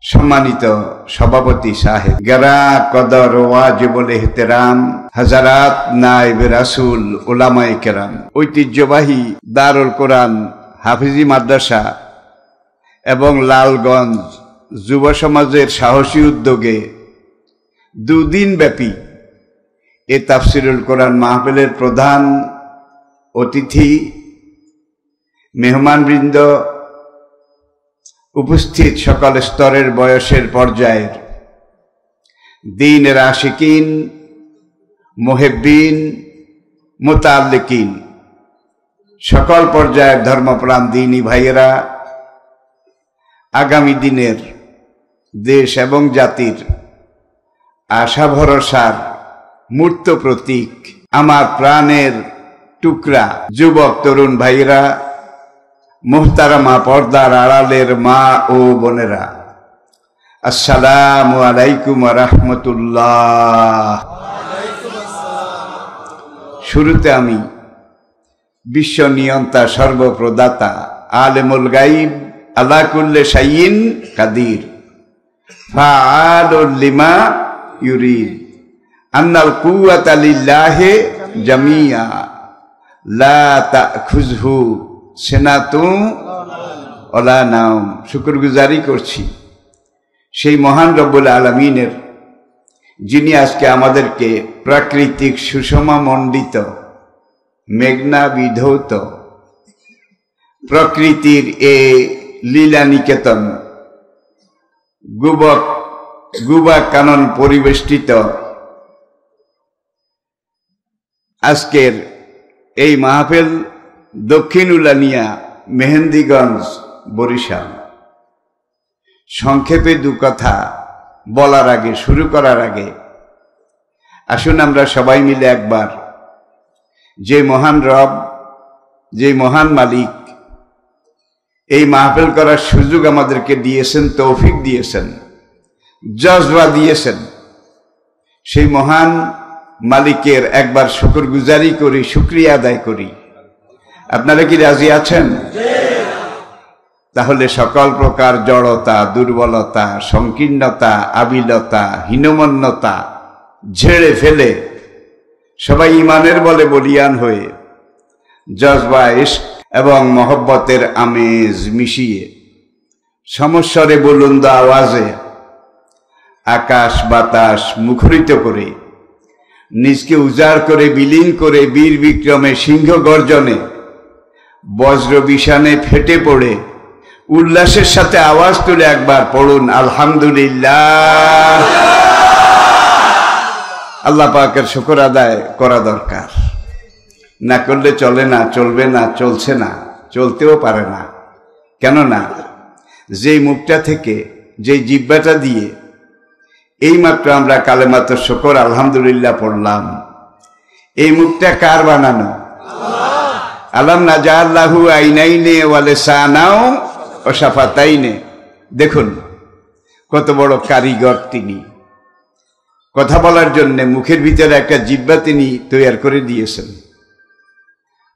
সম্মানিত সভাপতি সাহেব, গেরা কদর ওয়াজিবুল ইহতিরাম, হাজারাত নায়েব রাসূল, উলামায়ে কেরাম, ঐতিহ্যবাহী দারুল কোরআন হাফিজি মাদ্রাসা এবং লালগঞ্জ যুব সমাজের সাহসী উদ্যোগে দুদিন ব্যাপী এ তাফসিরুল কোরআন মাহফিলের প্রধান অতিথি, মেহমানবৃন্দ, উপস্থিত সকল স্তরের বয়সের পর্যায়ের দ্বীনের আশিকিন, মুহিব্বিন, মুতাআল্লিকিন, সকল পর্যায়ের ধর্মপ্রাণ দ্বীনী ভাইয়েরা, আগামী দিনের দেশ এবং জাতির আশা ভরসার মূর্ত প্রতীক, আমার প্রাণের টুকরা যুবক তরুণ ভাইয়েরা, মুহতারামা পর্দার আড়ালের মা ও বোনেরা, আসসালামু আলাইকুম ওয়া রাহমাতুল্লাহ। শুরুতে আমি বিশ্ব নিয়ন্তা, সর্বপ্রদাতা, আলেমুল গাইব, আলা কুল্লি শাইইন কাদির, ফাআলুল লিমা ইউরিদ, আন্নাল কুওয়াতা লিল্লাহি জামিয়া, লা তাখুযহু সিনাতুন ওয়ালা নাওম। শুকরগুজারি করছি সেই মহান রব্বুল আলামিনের, যিনি আজকে আমাদেরকে প্রাকৃতিক সুষমা মণ্ডিত, মেঘনা বিধৌত প্রকৃতির এ লীলা নিকেতন, গুবা কানন পরিবেষ্টিত আজকের এই মাহফিল দক্ষিণ উলানিয়া, মেহেন্দিগঞ্জ, বরিশাল। সংক্ষেপে দু কথা বলার আগে, শুরু করার আগে, আসুন আমরা সবাই মিলে একবার যে মহান রব, যে মহান মালিক এই মাহফিল করার সুযোগ আমাদেরকে দিয়েছেন, তৌফিক দিয়েছেন, জজবা দিয়েছেন, সেই মহান মালিকের একবার শুকরগুজারি করি, শুকরিয়া আদায় করি। আপনারা কি রাজি আছেন? তাহলে সকল প্রকার জড়তা, দুর্বলতা, সংকীর্ণতা, আবিলতা, হীনমন্যতা ঝেড়ে ফেলে সবাই ইমানের বলে বলিয়ান হয়ে জজবা, ইশক এবং মহব্বতের আমেজ মিশিয়ে সমস্বরে বুলন্দ আওয়াজে আকাশ বাতাস মুখরিত করে, নিজকে উজাড় করে, বিলীন করে, বীর বিক্রমে, সিংহ গর্জনে, বজ্র বিষাণে ফেটে পড়ে উল্লাসের সাথে আওয়াজ তুলে একবার পড়ুন আলহামদুলিল্লাহ। আল্লাহ পাকের শুকর আদায় করা দরকার, না করলে চলে না, চলবে না, চলছে না, চলতেও পারে না। কেননা যেই মুখটা থেকে, যেই জিহ্বাটা দিয়ে এইমাত্র আমরা কালেমাতুশ শুকর আলহামদুলিল্লাহ পড়লাম, এই মুখটা কার বানানো? আলাম নাজআল লাহু আইনাইনে ওয়া লিসানাও ওয়া শাফাতাইনে। দেখুন কত বড় কারিগর তিনি। কথা বলার জন্য মুখের ভিতরে একটা জিহ্বা তিনি তৈরি করে দিয়েছেন।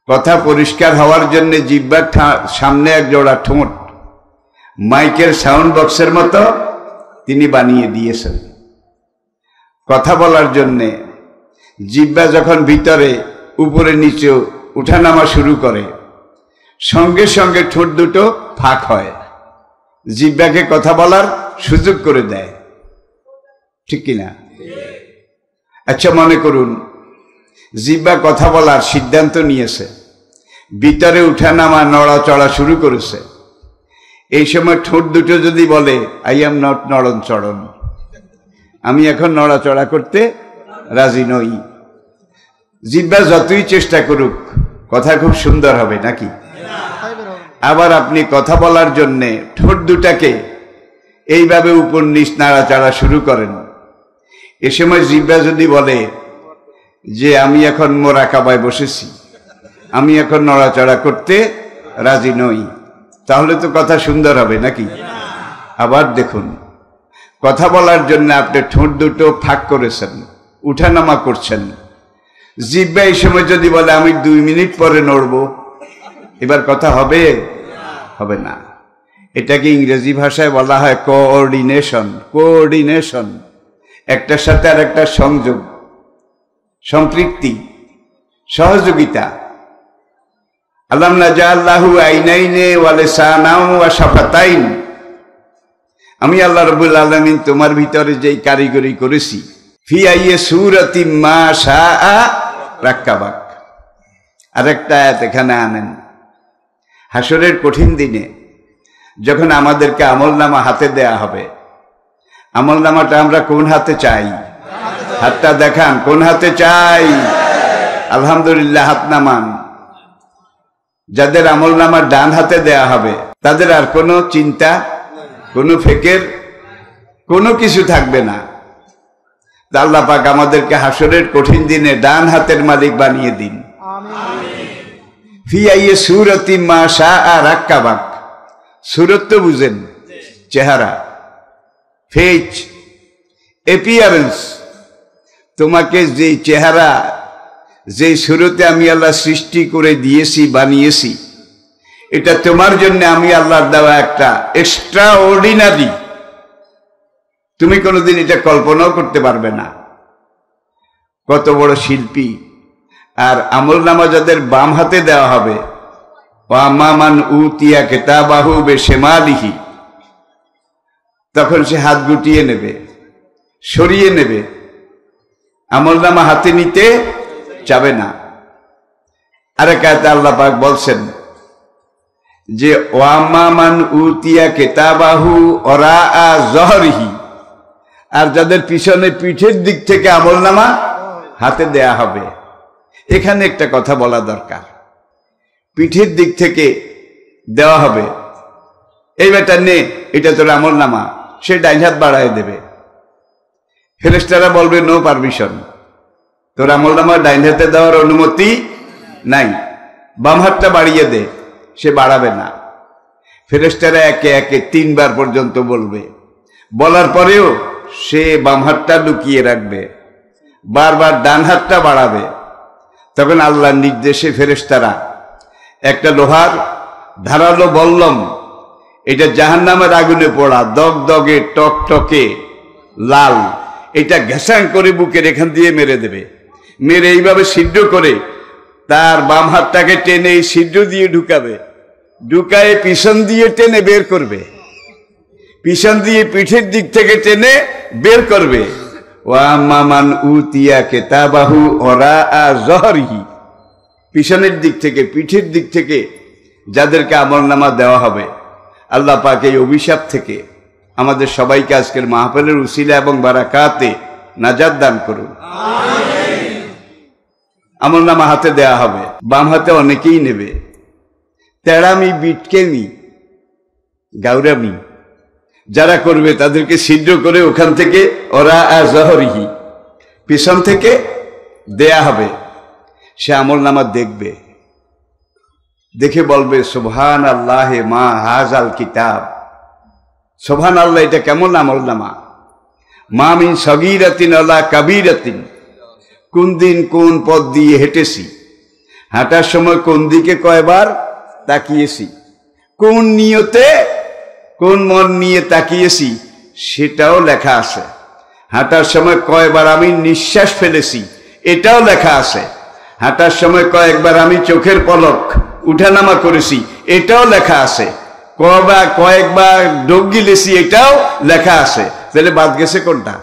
কথা পরিষ্কার হওয়ার জন্য জিহ্বার সামনে এক জোড়া ঠোঁট মাইকের সাউন্ড বক্সের মতো তিনি বানিয়ে দিয়েছেন। কথা বলার জন্যে জিহ্বা যখন ভিতরে উপরে নিচে উঠানামা শুরু করে, সঙ্গে সঙ্গে ঠোঁট দুটো ফাঁক হয়, জিহ্বাকে কথা বলার সুযোগ করে দেয়, ঠিক কিনা? আচ্ছা মনে করুন জিহ্বা কথা বলার সিদ্ধান্ত নিয়েছে, ভিতরে উঠানামা নড়াচড়া শুরু করেছে। এই সময় ঠোঁট দুটো যদি বলে আই এম নট নড়ন চড়ন, আমি এখন নড়াচড়া করতে রাজি নই, জিহ্বা যতই চেষ্টা করুক কথা খুব সুন্দর হবে নাকি? আবার আপনি কথা বলার জন্যে ঠোঁট দুটাকে এইভাবে উপর নিচ নাড়াচাড়া শুরু করেন, এ সময় জিহ্বা যদি বলে যে আমি এখন মোরাকাবায় বসেছি, আমি এখন নড়াচড়া করতে রাজি নই, তাহলে তো কথা সুন্দর হবে নাকি? আবার দেখুন কথা বলার জন্য আপনি ঠোঁট দুটো ফাঁক করেছেন, উঠানামা করছেন, জিহ্বা এই সময় যদি বলে আমি 2 মিনিট পরে নড়ব, এবার কথা হবে? হবে না। এটাকে ইংরেজি ভাষায় বলা হয় কোঅর্ডিনেশন। কোঅর্ডিনেশন, একটার সাথে আর একটা সংযোগ, সম্পৃক্তি, সহযোগিতা। আলাম নাজআল্লাহু আইনাইনে ওয়া লিসানাও ওয়া শাফাতাইন। আমি আল্লাহ রাব্বুল আলামিন তোমার ভিতরে যেই কারিগরি করেছি, ফি আইয়ি সূরাতিম মা শাআ রাক্কাবাক। আরেকটা আয়াত এখানে আনেন, হাসরের কঠিন দিনে যখন আমাদেরকে আমলনামা হাতে দেয়া হবে, আমলনামাটা আমরা কোন হাতে চাই? হাতটা দেখান, কোন হাতে চাই? আলহামদুলিল্লাহ, হাত নামান। যাদের আমলনামা ডান হাতে দেয়া হবে তাদের আর কোনো চিন্তা, কোনো ফিকির, কোনো কিছু থাকবে না। আল্লাহ পাক আমাদেরকে হাসরের কঠিন দিনে ডান হাতের মালিক বানিয়ে দিন। ফি আইয়ি সূরাতিম মা শাআ রাক্কাবাক। সূরত তো বুঝেন, চেহারা, ফেস, অ্যাপিয়ারেন্স। তোমাকে যে চেহারা, যে সূরতে আমি আল্লাহ সৃষ্টি করে দিয়েছি, বানিয়েছি, এটা তোমার জন্য আমি আল্লাহর দেওয়া একটা এক্সট্রা অর্ডিনারি। তুমি কোনোদিন এটা কল্পনাও করতে পারবে না। কত বড় শিল্পী। আর আমলনামা যাদের বাম হাতে দেওয়া হবে, ওয়া আম্মা মান উতিয়া কিতাবাহু বিশিমালিহি, তখন সে হাত গুটিয়ে নেবে, সরিয়ে নেবে, আমলনামা হাতে নিতে যাবে না। আরেক আয়াতে আল্লাহ পাক বলছেন যে ওয়া আম্মা মান উতিয়া কিতাবাহু ওরাআ যহরিহি, আর যাদের পিছনে, পিঠের দিক থেকে আমলনামা হাতে দেয়া হবে। এখানে একটা কথা বলা দরকার, পিঠের দিক থেকে দেওয়া হবে। এই বেটা নে, এটা তোর আমলনামা। সে ডাইন হাত বাড়ায় দেবে, ফেরেশতারা বলবে নো পারমিশন, তোর আমলনামা ডাইন হাতে দেওয়ার অনুমতি নাই, বাম হাতটা বাড়িয়ে দে। সে বাড়াবে না। ফেরেশতারা একে একে 3 বার পর্যন্ত বলবে, বলার পরেও সে বাম হাতটা লুকিয়ে রাখবে, বারবার ডান হাতটা বাড়াবে। তখন আল্লাহর নির্দেশে ফেরেশতারা একটা লোহার ধারালো বল্লম, এটা জাহান্নামের আগুনে পোড়া, দগদগে টকটকে লাল, এটা ঘেঁষাং করে বুকের এখান দিয়ে মেরে দেবে। মেরে এইভাবে ছিদ্র করে তার বাম হাতটাকে টেনে এই ছিদ্র দিয়ে ঢুকাবে, ঢুকায়ে পিছন দিয়ে টেনে বের করবে, পিছন দিয়ে পিঠের দিক থেকে টেনে বের করবে। ওয়া আম্মা মান উতিয়া কিতাবাহু ওরাআ যহরিহি, পিছনের দিক থেকে, পিঠের দিক থেকে যাদেরকে আমলনামা দেওয়া হবে, আল্লাহ পাক এই অভিশাপ থেকে আমাদের সবাইকে আজকের মাহফিলের উসিলা এবং বারাকাতে নাজাত দান করুন। আমলনামা হাতে দেয়া হবে, বাম হাতে অনেকেই নেবে। তেড়ামি, বিটকেমি, গাউরামি যারা করবে তাদেরকে ছিদ্র করে ওখান থেকে ওরাআ যহরিহি, পিছন থেকে দেয়া হবে। সে আমলনামা দেখবে, দেখে বলবে সুবহানাল্লাহ মা হাযাল কিতাব। সুবহানাল্লাহ, এটা কেমন আমলনামা। মা মিন সগীরাতিন ওয়ালা কাবীরাতিন, কোন দিন কোন পথ দিয়ে হেঁটেছি, হাঁটার সময় কোন দিকে কয়বার তাকিয়েছি, কোন নিয়তে, কোন মন নিয়ে তাকিয়েছি, সেটাও লেখা আছে। হাঁটার সময় কয়বার আমি নিঃশ্বাস ফেলেছি, এটাও লেখা আছে। হাঁটার সময় কয়েকবার আমি চোখের পলক উঠানামা করেছি, এটাও লেখা আছে। কয়েকবার ডোক গিলেছি, এটাও লেখা আছে। তাহলে বাদ গেছে কোনটা?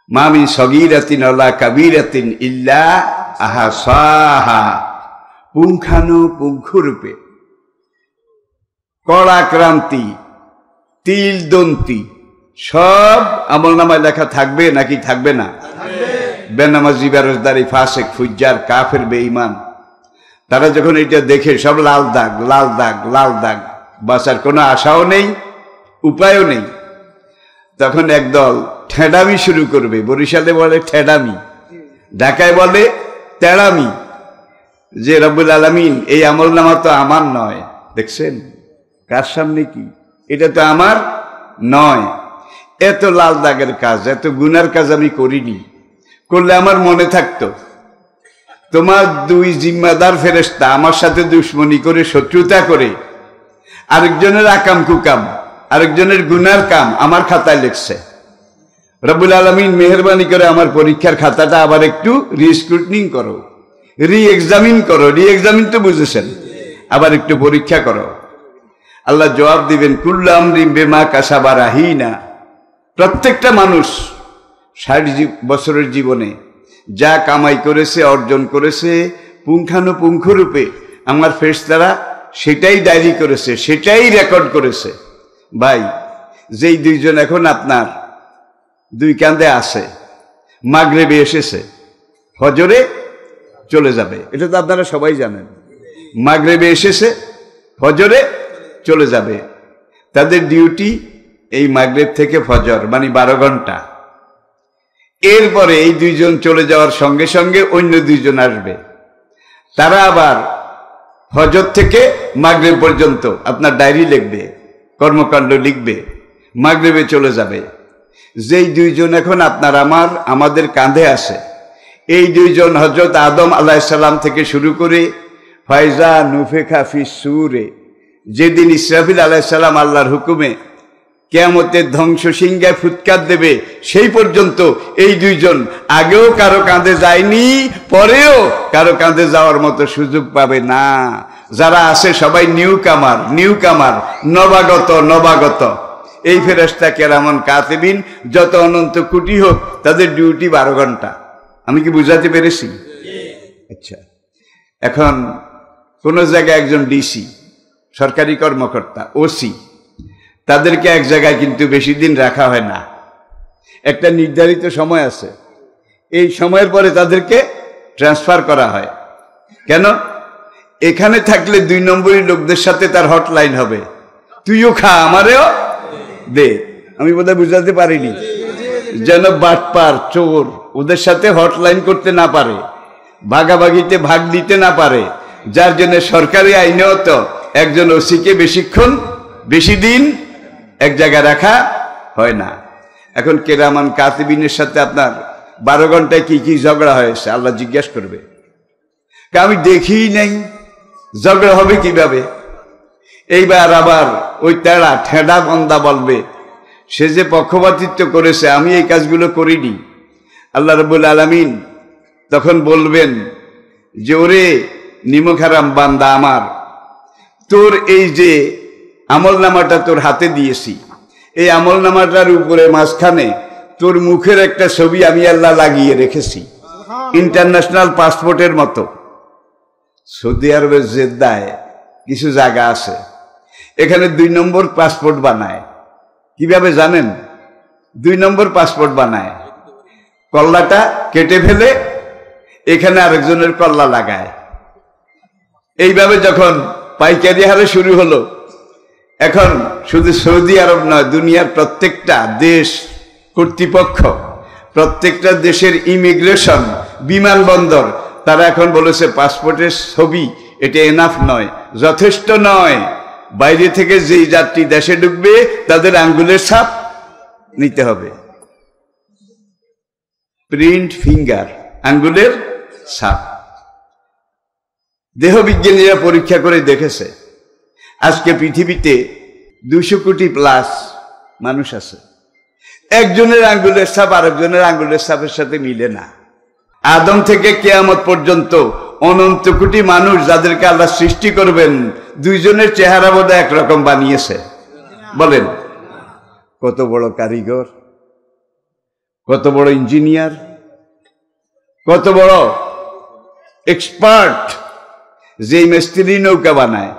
মা মিন সগীরাতিন ওয়ালা কাবীরাতিন ইল্লা আহসাহা, পুঙ্খানুপুঙ্খরূপে, কড়াক্রান্তি, তিল দন্তি সব আমলনামায় লেখা থাকবে নাকি থাকবে না? বেনামাজি, বেরোজদারি, ফাসেক, ফুজ্জার, কাফের, বেঈমান, তারা যখন এটা দেখে সব লাল দাগ, লাল দাগ, লাল দাগ, বাঁচার কোনো আশাও নেই, উপায়ও নেই। তখন একদল ঠেডামি শুরু করবে। বরিশালে বলে ঠেডামি, ঢাকায় বলে তেড়ামি, যে রব্বুল আলামিন এই আমলনামা তো আমার নয়। দেখছেন কার সামনে কি, এটা তো আমার নয়। এত লাল দাগের কাজ, এত গুনার কাজ আমি করিনি, করলে আমার মনে থাকতো। তোমার 2 জিম্মাদার ফেরেশতা আমার সাথে দুশ্মনী করে, শত্রুতা করে আরেকজনের আকাম কুকাম, আরেকজনের গুনার কাম আমার খাতায় লিখছে। রব্বুল আলামিন মেহেরবানি করে আমার পরীক্ষার খাতাটা আবার একটু রিস্ক্রুটনিং করো, রি-এক্সামিন করো। রি-এক্সামিন তো বুঝেছেন, আবার একটু পরীক্ষা করো। আল্লাহ জবাব দিবেন, কুল্লু আমরিন বিমা কাসাবা রাহিনা। প্রত্যেকটা মানুষ 60 বছরের জীবনে যা কামাই করেছে, অর্জন করেছে, পুঙ্খানুপুঙ্খ রূপে আমার ফেরেশতারা সেটাই ডায়েরি করেছে, সেটাই রেকর্ড করেছে। ভাই, যেই দুইজন এখন আপনার দুই কাঁধে আছে, মাগরিবে এসেছে, ফজরে চলে যাবে, এটা তো আপনারা সবাই জানেন। মাগরিবে এসেছে, ফজরে চলে যাবে। তাদের ডিউটি এই মাগরিব থেকে ফজর, মানে 12 ঘন্টা। এরপরে এই দুইজন চলে যাওয়ার সঙ্গে সঙ্গে অন্য দুইজন আসবে, তারা আবার ফজর থেকে মাগরিব পর্যন্ত আপনার ডায়েরি লিখবে, কর্মকাণ্ড লিখবে, মাগরিবে চলে যাবে। যেই দুইজন এখন আপনার আমাদের কাঁধে আছে, এই দুইজন হযরত আদম আলাইহিস সালাম থেকে শুরু করে ফাইজা নুফিখা ফিস সূরে, যেদিন ইসরাফিল আলাইহিস সালাম আল্লাহর হুকুমে কিয়ামতের ধ্বংস সিংহায় ফুৎকার দেবে, সেই পর্যন্ত এই দুইজন আগেও কারো কাঁধে যায়নি, পরেও কারো কাঁধে যাওয়ার মতো সুযোগ পাবে না। যারা আছে সবাই নিউ কামার, নবাগত। এই ফেরেশতা কেরামান কাতিবিন যত অনন্ত কোটি হোক, তাদের ডিউটি 12 ঘন্টা। আমি কি বুঝাতে পেরেছি? আচ্ছা, এখন কোন জায়গায় একজন ডিসি, সরকারি কর্মকর্তা, ওসি, তাদেরকে এক জায়গায় কিন্তু বেশি দিন রাখা হয় না, একটা নির্ধারিত সময় আছে। এই সময়ের পরে তাদেরকে ট্রান্সফার করা হয়। কেন? এখানে থাকলে 2 নম্বরী লোকদের সাথে তার হটলাইন হবে, তুইও খা আমারেও দে। আমি বোধহয় বুঝাতে পারিনি, যেন বাটপার চোর ওদের সাথে হটলাইন করতে না পারে, ভাগাভাগিতে ভাগ দিতে না পারে, যার জন্য সরকারি আইনেও তো একজন ওসিকে বেশি দিন এক জায়গায় রাখা হয় না। এখন কেরামান কাতিবিনের সাথে আপনার 12 ঘন্টায় কি কি ঝগড়া হয়েছে আল্লাহ জিজ্ঞেস করবে। আমি দেখিই নাই, ঝগড়া হবে কিভাবে? এইবার আবার ওই ঠেডা বন্দা বলবে, সে যে পক্ষপাতিত্ব করেছে, আমি এই কাজগুলো করিনি। আল্লাহ রাব্বুল আলামিন তখন বলবেন যে, ওরে নিমকহারাম বান্দা আমার, তোর এই যে আমলনামাটা তোর হাতে দিয়েছি, এই আমলনামাটার উপরে মাঝখানে তোর মুখের একটা ছবি আমি আল্লাহ লাগিয়ে রেখেছি, ইন্টারন্যাশনাল পাসপোর্টের মতো। সৌদি আরবের জেদ্দায় কিছু জায়গা আছে, এখানে 2 নম্বর পাসপোর্ট বানায়। কিভাবে জানেন? 2 নম্বর পাসপোর্ট বানায়, কল্লাটা কেটে ফেলে এখানে আরেকজনের কল্লা লাগায়। এইভাবে যখন পাইকারি হারে শুরু হলো, এখন শুধু সৌদি আরব নয়, দুনিয়ার প্রত্যেকটা দেশ কর্তৃপক্ষ, প্রত্যেকটা দেশের ইমিগ্রেশন, বিমানবন্দর, তারা এখন বলেছে পাসপোর্টের ছবি এটা এনাফ নয়, যথেষ্ট নয়। বাইরে থেকে যেই যাত্রী দেশে ঢুকবে তাদের আঙ্গুলের ছাপ নিতে হবে, প্রিন্ট ফিঙ্গার, আঙ্গুলের ছাপ। দেহবিজ্ঞানীরা পরীক্ষা করে দেখেছে, আজকে পৃথিবীতে 200 কোটি প্লাস মানুষ আছে, একজনের আঙ্গুলের ছাপ আরেকজনের আঙ্গুলের ছাপের সাথে মিলে না। আদম থেকে কিয়ামত পর্যন্ত অনন্ত কোটি মানুষ যাদেরকে আল্লাহ সৃষ্টি করবেন, 2 জনের চেহারা বোধহয় একরকম বানিয়েছে। বলেন, কত বড় কারিগর, কত বড় ইঞ্জিনিয়ার, কত বড় এক্সপার্ট। যেই মিস্ত্রি নৌকা বানায়,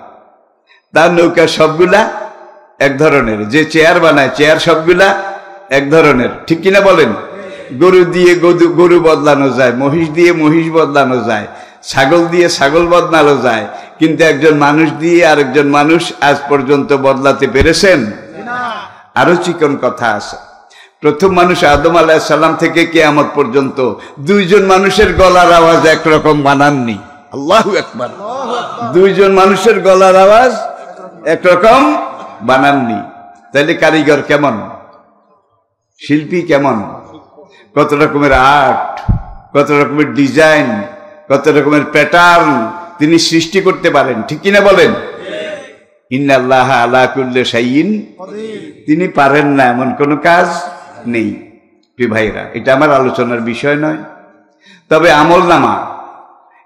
তার নৌকা সবগুলা এক ধরনের, যে চেয়ার বানায় চেয়ার সবগুলা এক ধরনের, ঠিক কিনা বলেন? গরু দিয়ে গরু বদলানো যায়, মহিষ দিয়ে মহিষ বদলানো যায়, ছাগল দিয়ে ছাগল বদলানো যায়, কিন্তু একজন মানুষ দিয়ে আরেকজন মানুষ আজ পর্যন্ত বদলাতে পেরেছেন? আরো চিকন কথা আছে, প্রথম মানুষ আদম আলাইহিস সালাম থেকে কিয়ামত পর্যন্ত 2 জন মানুষের গলার আওয়াজ একরকম বানাননি। আল্লাহু আকবার। 2 জন মানুষের গলার আওয়াজ একরকম বানাননি। তাইলে কারিগর কেমন, শিল্পী কেমন, কত রকমের আর্ট, কত রকমের ডিজাইন, কত রকমের প্যাটার্ন তিনি সৃষ্টি করতে পারেন, ঠিক কিনা বলেন? ইন্নাল্লাহা আলা কুল্লি শাইইন তিনি পারেন না এমন কোনো কাজ নেই। প্রিয় ভাইরা, এটা আমার আলোচনার বিষয় নয়, তবে আমলনামা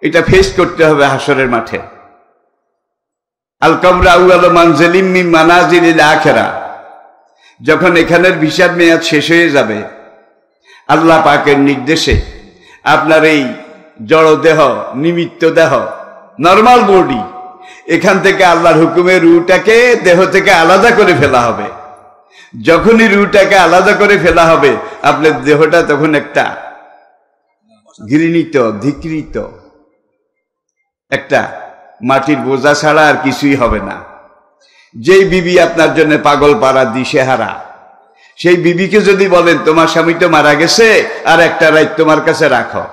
এটা ফেস করতে হবে হাসরের মাঠে। আল কবর আউয়ালু মানজিলিম মিন মানাজিলিল আখিরা, যখন এখানের ভিসার মেয়াদ শেষ হয়ে যাবে, আল্লাহ পাকের নির্দেশে আপনার এই জড় দেহ, নিমিত্ত দেহ, নরমাল বডি, এখান থেকে আল্লাহর হুকুমে রুহটাকে দেহ থেকে আলাদা করে ফেলা হবে। যখনই রুহটাকে আলাদা করে ফেলা হবে, আপনার দেহটা তখন একটা ঘৃণিত, ধিকৃত একটা মাটির বোঝা ছাড়া আর কিছুই হবে না। যেই বিবি আপনার জন্য পাগল পাড়া দিশেহারা, সেই বিবিকে যদি বলেন তোমার স্বামী তো মারা গেছে, আর একটা রাত তোমার কাছে রাখো,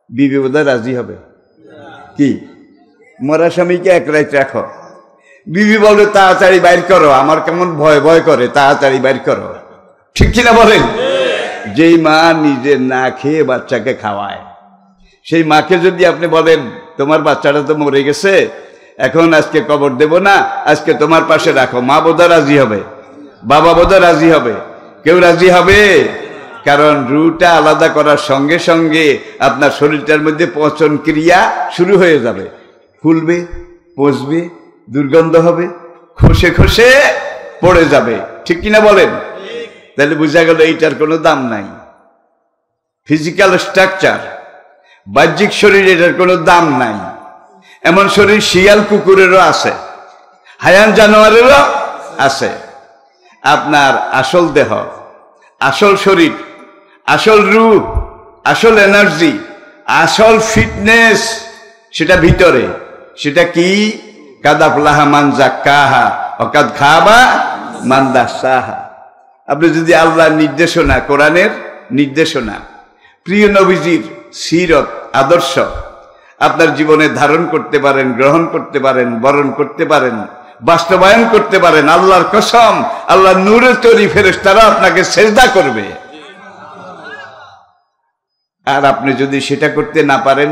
বিবি বোধহয় রাজি হবে? কি মরা স্বামীকে এক রাত রাখো? বিবি বলে তাড়াতাড়ি বাইর করো, আমার কেমন ভয় ভয় করে, তাড়াতাড়ি বাইর করো। ঠিক কিনা বলেন? যেই মা নিজে না খেয়ে বাচ্চাকে খাওয়ায়, সেই মাকে যদি আপনি বলেন তোমার বাচ্চাটা তো মরে গেছে, এখন আজকে কবর দেব না, আজকে তোমার পাশে রাখো, মা বোধহয় রাজি হবে? বাবা বোধহয় রাজি হবে? কেউ রাজি হবে? কারণ রুহটা আলাদা করার সঙ্গে সঙ্গে আপনার শরীরটার মধ্যে পচন ক্রিয়া শুরু হয়ে যাবে, ফুলবে, পচবে, দুর্গন্ধ হবে, খসে খসে পড়ে যাবে। ঠিক কিনা বলেন? তাহলে বোঝা গেল এইটার কোনো দাম নাই। ফিজিক্যাল স্ট্রাকচার, বাহ্যিক শরীর, এটার কোনো দাম নাই। এমন শরীর শিয়াল কুকুরেরও আছে, হায়ান জানোয়ারেরও আছে। আপনার আসল দেহ, আসল শরীর, আসল রূপ, আসল এনার্জি, আসল ফিটনেস সেটা ভিতরে। সেটা কি? কাদ আফলাহা মান যাক্কাহা ওয়া কাদ খাবা মান দাসাহা। আপনি যদি আল্লাহর নির্দেশনা, কোরআনের নির্দেশনা, প্রিয় নবীজির সিরত, আদর্শ আপনার জীবনে ধারণ করতে পারেন, গ্রহণ করতে পারেন, বরণ করতে পারেন, বাস্তবায়ন করতে পারেন, আল্লাহর কসম আল্লাহ নূরের তৈরি ফেরেশতারা আপনাকে সেজদা করবে। আর আপনি যদি সেটা করতে না পারেন,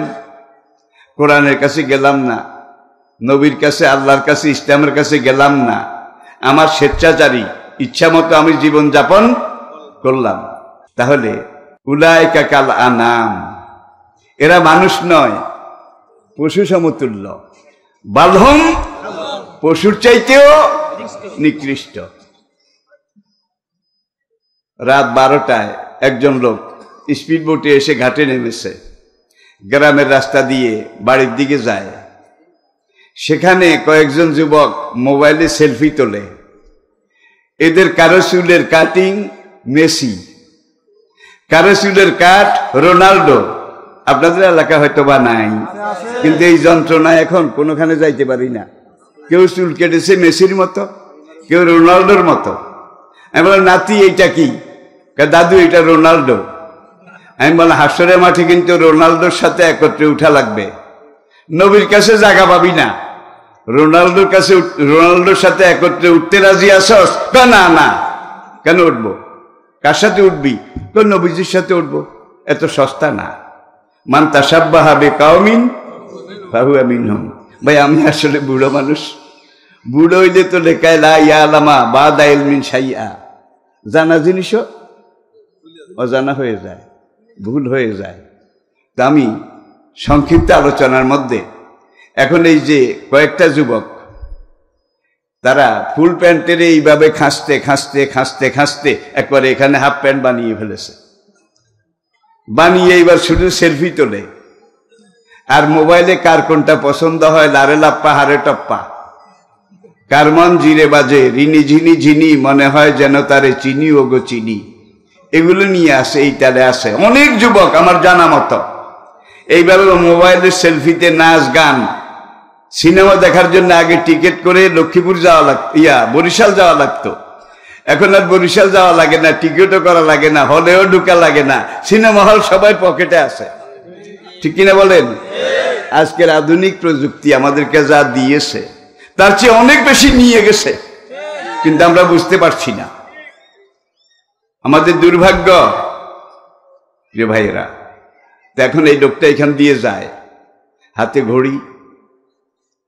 কোরআনের কাছে গেলাম না, নবীর কাছে, আল্লাহর কাছে, ইসলামের কাছে গেলাম না, আমার স্বেচ্ছাচারী ইচ্ছা মতো আমি জীবন যাপন করলাম, তাহলে উলাইকা কাল আনাম, এরা মানুষ নয়, পশু সমতুল্য, বালহুম, পশুর চাইতেও নিকৃষ্ট। রাত 12টায় একজন লোক স্পিড বোটে এসে ঘাটে নেমেছে, গ্রামের রাস্তা দিয়ে বাড়ির দিকে যায়। সেখানে কয়েকজন যুবক মোবাইলে সেলফি তোলে। এদের কারো চুলের কাটিং মেসি, কারো চুলের কাট রোনাল্ডো। আপনাদের এলাকা হয়তো বা নাই, কিন্তু এই যন্ত্রণায় এখন কোনোখানে যাইতে পারি না। কেউ চুল কেটেছে মেসির মতো, কেউ রোনাল্ডোর মতো। আমি বললাম নাতি এইটা কি? দাদু এটা রোনাল্ডো। আমি বললাম হাসরের মাঠে কিন্তু রোনাল্ডোর সাথে একত্রে উঠা লাগবে, নবীর কাছে জায়গা পাবি না। রোনাল্ডোর সাথে একত্রে উঠতে রাজি আসস? না না, কেন উঠবো? কার সাথে উঠবি? নবীজির সাথে উঠবো। এত সস্তা না। মান তাশাব্বাহা বিকাওমিন ফাহুয়া মিনহুম। ভাই আমি আসলে বুড়ো মানুষ, বুড়ো হইলে তো লেখায় লা ইয়ালামা বাদা ইলমিন শাইআ, জানা জিনিসও অজানা হয়ে যায়, ভুল হয়ে যায়। তা আমি সংক্ষিপ্ত আলোচনার মধ্যে এখন এই যে কয়েকটা যুবক, তারা ফুল প্যান্টের এইভাবে খাঁচতে খাঁচতে খাঁচতে খাঁচতে একবারে এখানে হাফ প্যান্ট বানিয়ে ফেলেছে, বানিয়ে এইবার শুধু সেলফি তোলে। আর মোবাইলে কার কোনটা পছন্দ হয়, লারে লাপ্পা হারে টপ্পা, কার মন জিরে বাজে, রিনি ঝিনি ঝিনি, মনে হয় যেন তারে চিনি ও গো চিনি, এগুলো নিয়ে আসে। এইটারে আসে অনেক যুবক আমার জানা মতো। এইভাবে মোবাইলের সেলফিতে নাচ গান। সিনেমা দেখার জন্য আগে টিকিট করে লক্ষ্মীপুর যাওয়া লাগতো, বরিশাল যাওয়া লাগতো। এখন আর বরিশাল যাওয়া লাগে না, টিকিটও করা লাগে না, হলেও ঢুকা লাগে না, সিনেমা হল সবাই পকেটে আছে। ঠিক কিনা বলেন? আজকের আধুনিক প্রযুক্তি আমাদেরকে যা দিয়েছে তার চেয়ে অনেক বেশি নিয়ে গেছে, কিন্তু আমরা বুঝতে পারছি না। আমাদের দুর্ভাগ্য যে ভাইয়েরা। তো এখন এই লোকটা এখান দিয়ে যায়, হাতে ঘড়ি,